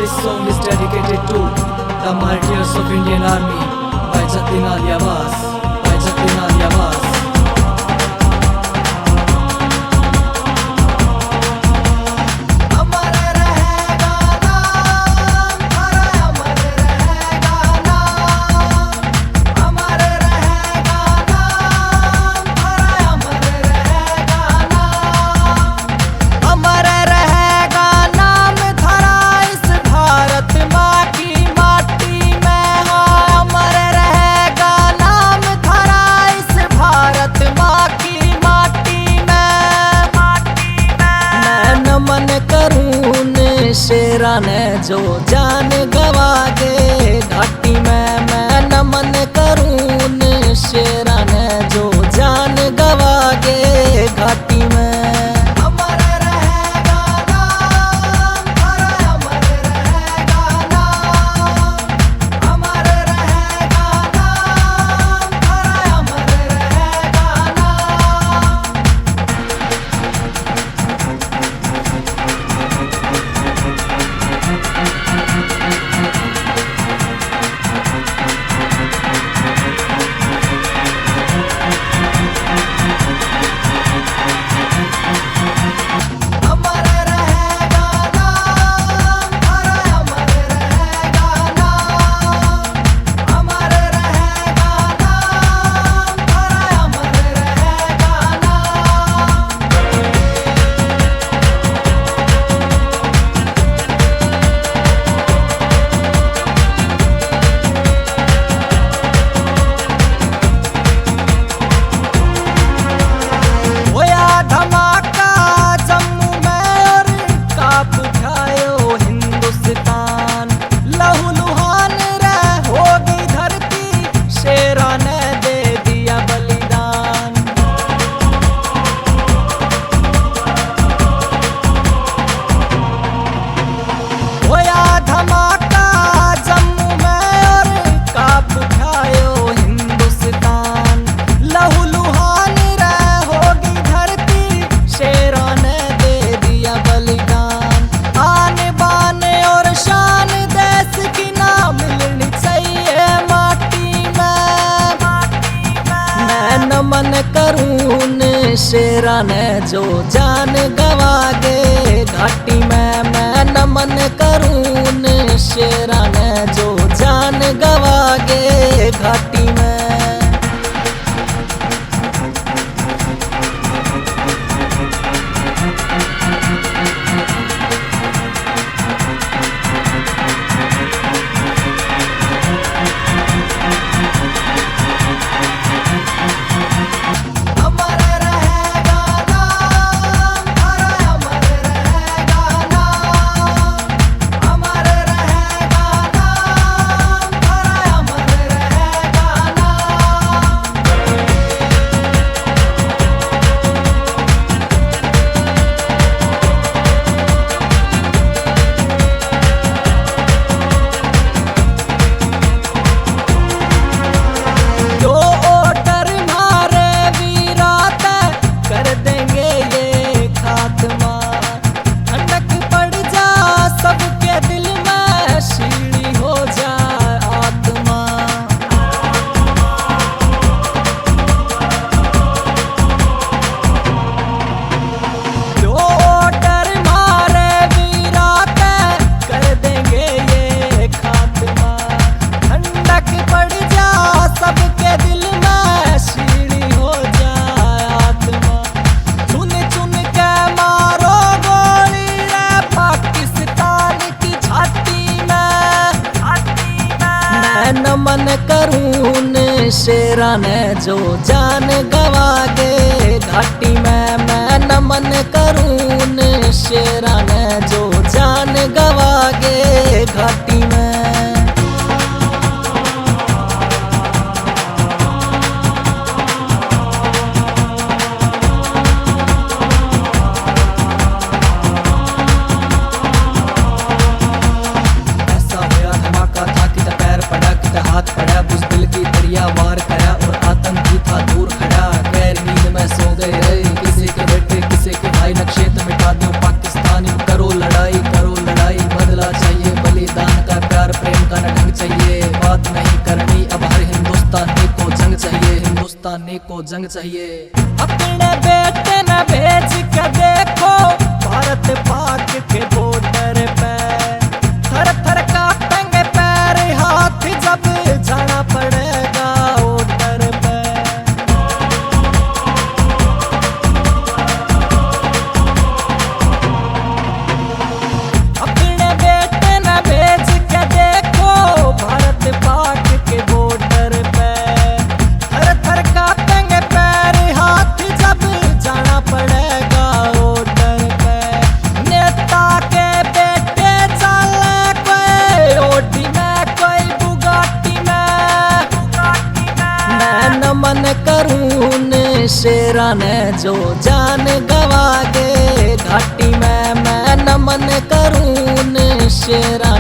This song is dedicated to the martyrs of Indian Army by Jatin Ali Abbas. By Jatin Ali Abbas. शेरा ने जो जान गवा के घाटी में मैं नमन करूं। शेरा ने जो जान गवा के घाटी में नमन करूं। शेरा ने जो जान गवा के घाटी में मैं नमन करूं। शेरा ने जो जान गवा के घाटी में नमन करूं। शेरा ने जो जान गवा के घाटी में मैं नमन करूं। शेरा ने जो जान गवा के घाटी में हाथ पड़ा बुज़दिल की दरिया वार करा और आतंकी था दूर खड़ा। गैर नींद में सो गए रहे किसी के बेटे किसी के भाई। नक्शे तो मिटा दो पाकिस्तानी, करो लड़ाई बदला चाहिए बलि। सैनिक को जंग चाहिए। अपने बेटे न भेज के देखो भारत पाक के बॉर्डर पे, थर थर कांपेंगे पैर हाथ जब जाना पड़ेगा ऑर्डर पे। अपने बेटे न भेज के देखो भारत पाक के बॉर्डर पे, थर थर कांपेंगे पैर हाथ जब जाना पड़ेगा ऑर्डर पे। नेता के बेटे चले कोई ओडी में कोई बुगाटी में, मैं नमन करूं ने शेरा ने जो जान गवा गे घाटी में, मैं नमन करूं ने शेरा